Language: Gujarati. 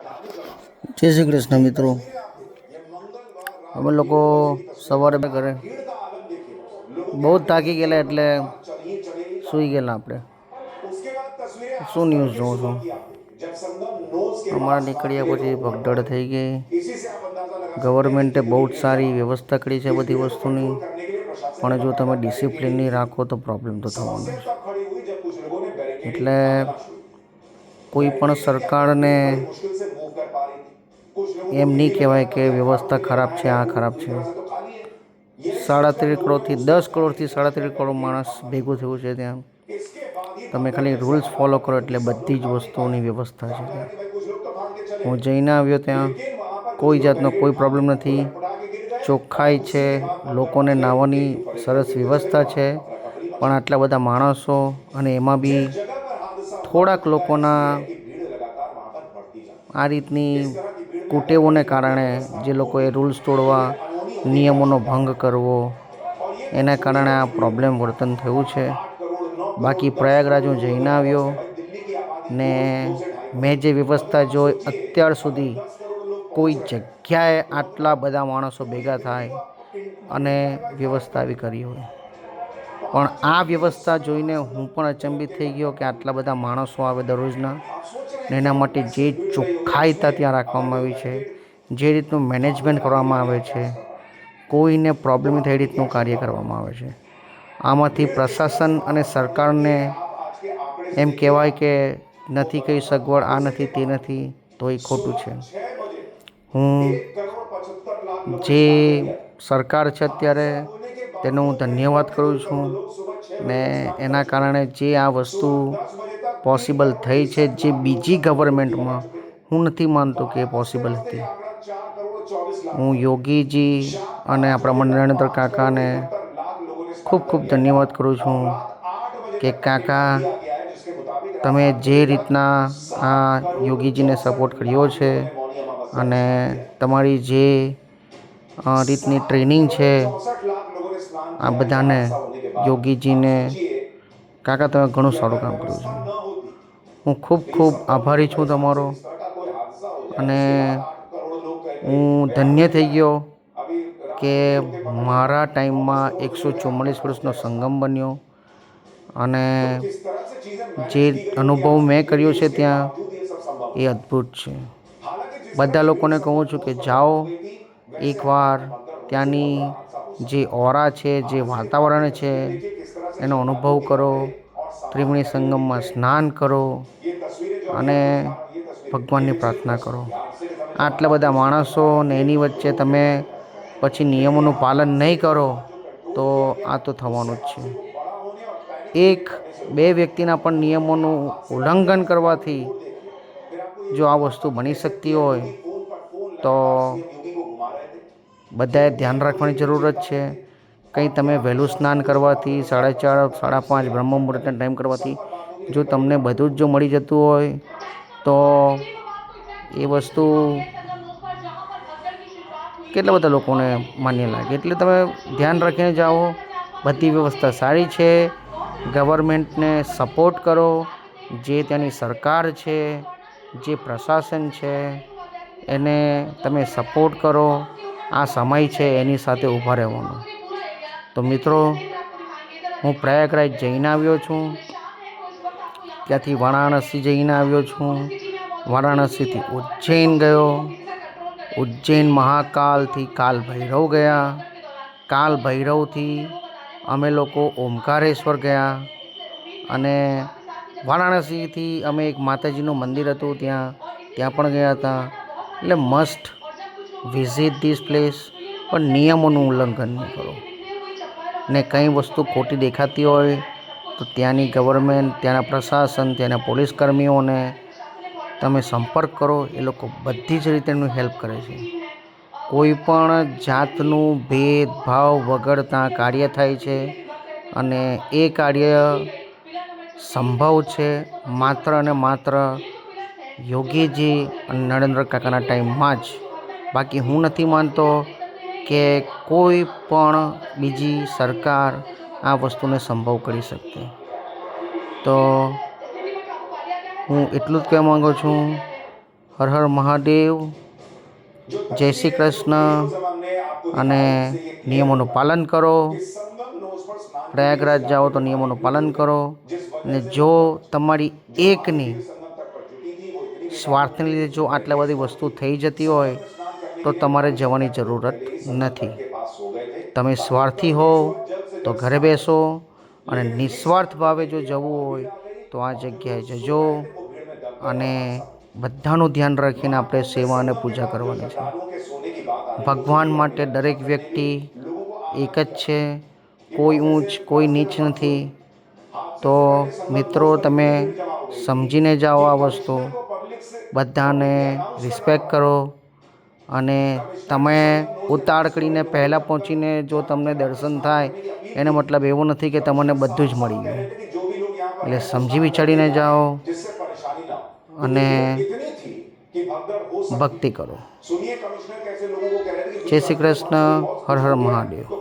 જય શ્રી કૃષ્ણ મિત્રો। અમે લોકો સવારે ઘરે બહુ થાકી ગયેલા એટલે સૂઈ ગયેલા આપણે। શું ન્યૂઝ જોઉં છું? અમારા નીકળ્યા પછી ભગદડ થઈ ગઈ। ગવર્મેન્ટે બહુ જ સારી વ્યવસ્થા કરી છે બધી વસ્તુની, પણ જો તમે ડિસિપ્લિન નહીં રાખો તો પ્રોબ્લેમ તો થવાનો છે। એટલે કોઈ પણ સરકારને એમ નહીં કહેવાય કે વ્યવસ્થા ખરાબ છે, આ ખરાબ છે। 37 કરોડથી 10 કરોડથી 37 કરોડ માણસ ભેગું થયું છે ત્યાં। તમે ખાલી રૂલ્સ ફોલો કરો એટલે બધી જ વસ્તુઓની વ્યવસ્થા છે ત્યાં। હું જઈને આવ્યો ત્યાં કોઈ જાતનો કોઈ પ્રોબ્લેમ નથી, ચોખ્ખાઈ છે, લોકોને નાહવાની સરસ વ્યવસ્થા છે। પણ આટલા બધા માણસો અને એમાં બી થોડાક લોકોના આ રીતની કુટેવોને કારણે જે લોકોએ રૂલ્સ તોડવા, નિયમોનો ભંગ કરવો, એના કારણે આ પ્રોબ્લેમ વર્તન થયું છે। બાકી પ્રયાગરાજ હું જઈને આવ્યો ને મેં જે વ્યવસ્થા જોઈ અત્યાર સુધી કોઈ જગ્યાએ આટલા બધા માણસો ભેગા થાય અને વ્યવસ્થા આવી કરી હોય। પણ આ વ્યવસ્થા જોઈને હું પણ અચંબિત થઈ ગયો કે આટલા બધા માણસો આવે દરરોજના, ને એના માટે જે ચોખ્ખાઈતા ત્યાં રાખવામાં આવી છે, જે રીતનું મેનેજમેન્ટ કરવામાં આવે છે, કોઈને પ્રોબ્લેમ થાય એ રીતનું કાર્ય કરવામાં આવે છે। આમાંથી પ્રશાસન અને સરકારને એમ કહેવાય કે નથી કંઈ સગવડ, આ નથી તે નથી, તો એ ખોટું છે। હું જે સરકાર છે અત્યારે તેનો હું ધન્યવાદ કરું છું ને એના કારણે જે આ વસ્તુ પોસિબલ થઈ છે, જે બીજી ગવર્મેન્ટમાં હું નથી માનતો કે એ પોસિબલ હતી। હું યોગીજી અને આપણા નરેન્દ્ર કાકાને ખૂબ ખૂબ ધન્યવાદ કરું છું કે કાકા તમે જે રીતના આ યોગીજીને સપોર્ટ કર્યો છે અને તમારી જે રીતની ટ્રેનિંગ છે આ બધાને, યોગીજીને કાકા તમે ઘણું સારું કામ કર્યું છે। હું ખૂબ ખૂબ આભારી છું તમારો, અને હું ધન્ય થઈ ગયો કે મારા ટાઈમમાં 144 વર્ષનો સંગમ બન્યો અને જે અનુભવ મેં કર્યો છે ત્યાં એ અદ્ભુત છે। બધા લોકોને કહું છું કે જાઓ એકવાર, ત્યાંની જે ઓરા છે, જે વાતાવરણ છે એનો અનુભવ કરો, ત્રિવેણી સંગમમાં સ્નાન કરો અને ભગવાનની પ્રાર્થના કરો। આટલા બધા માણસો ને એની વચ્ચે તમે પછી નિયમોનું પાલન નહીં કરો તો આ તો થવાનું જ છે। એક બે વ્યક્તિના પણ નિયમોનું ઉલ્લંઘન કરવાથી જો આ વસ્તુ બની શકતી હોય તો બધાએ ધ્યાન રાખવાની જરૂરત છે। કંઈ તમે વહેલું સ્નાન કરવાથી 4:30 5:30 બ્રહ્મ મુહૂર્તના ટાઈમ કરવાથી જો તમને બધું જ જો મળી જતું હોય તો એ વસ્તુ કેટલા બધા લોકોને માન્ય લાગે। એટલે તમે ધ્યાન રાખીને જાઓ, બધી વ્યવસ્થા સારી છે। ગવર્મેન્ટને સપોર્ટ કરો, જે ત્યાંની સરકાર છે, જે પ્રશાસન છે એને તમે સપોર્ટ કરો। આ સમય છે એની સાથે ઊભા રહેવાનો। તો મિત્રો, હું પ્રયાગરાજ જઈને આવ્યો છું, ત્યાંથી વારાણસી જઈને આવ્યો છું, વારાણસીથી ઉજ્જૈન ગયો, ઉજ્જૈન મહાકાલથી કાલ ભૈરવ ગયા, કાલ ભૈરવથી અમે લોકો ઓમકારેશ્વર ગયા અને વારાણસીથી અમે એક માતાજીનું મંદિર હતું ત્યાં પણ ગયા હતા। એટલે મસ્ટ વિઝિટ ધીસ પ્લેસ, પણ નિયમોનું ઉલ્લંઘન નહીં કરો ને કંઈ વસ્તુ ખોટી દેખાતી હોય તો ત્યાંની ગવર્મેન્ટ, ત્યાંના પ્રશાસન, ત્યાંના પોલીસ કર્મીઓને તમે સંપર્ક કરો। એ લોકો બધી જ રીતે એમનું હેલ્પ કરે છે। કોઈ પણ જાતનું ભેદભાવ વગર ત્યાં કાર્ય થાય છે અને એ કાર્ય સંભવ છે માત્ર અને માત્ર યોગીજી અને નરેન્દ્ર કાકાના ટાઈમમાં જ। બાકી હું નથી માનતો કે કોઈ પણ બીજી સરકાર આ વસ્તુને સંભવ કરી શકતી। તો હું એટલું જ કહેવા માગું છું હર હર મહાદેવ. જય શ્રી કૃષ્ણ. અને નિયમોનું પાલન કરો. પ્રયાગરાજ જાઓ તો નિયમોનું પાલન કરો. અને જો તમારી એકની સ્વાર્થને લીધે જો આટલા બધી વસ્તુ થઈ જતી હોય તો તમારે જવાની જરૂરત નથી. તમે સ્વાર્થી હો તો ઘરે બેસો, અને નિસ્વાર્થ ભાવે જો જવું હોય તો આ જગ્યાએ જજો. અને બધાનું ધ્યાન રાખીને આપણે સેવા અને પૂજા કરવાની છે. ભગવાન માટે દરેક વ્યક્તિ એક જ છે, કોઈ ઊંચ કોઈ નીચ નથી. તો મિત્રો તમે સમજીને જાઓ આ વસ્તુ, બધાને રિસ્પેક્ટ કરો. અને તમે ઉતાવળ કરીને પહેલાં પહોંચીને જો તમને દર્શન થાય એનો મતલબ એવો નથી કે તમને બધું જ મળી ગયું. એટલે સમજી વિચારીને જાઓ અને ભક્તિ કરો. જય શ્રી કૃષ્ણ. હર હર મહાદેવ.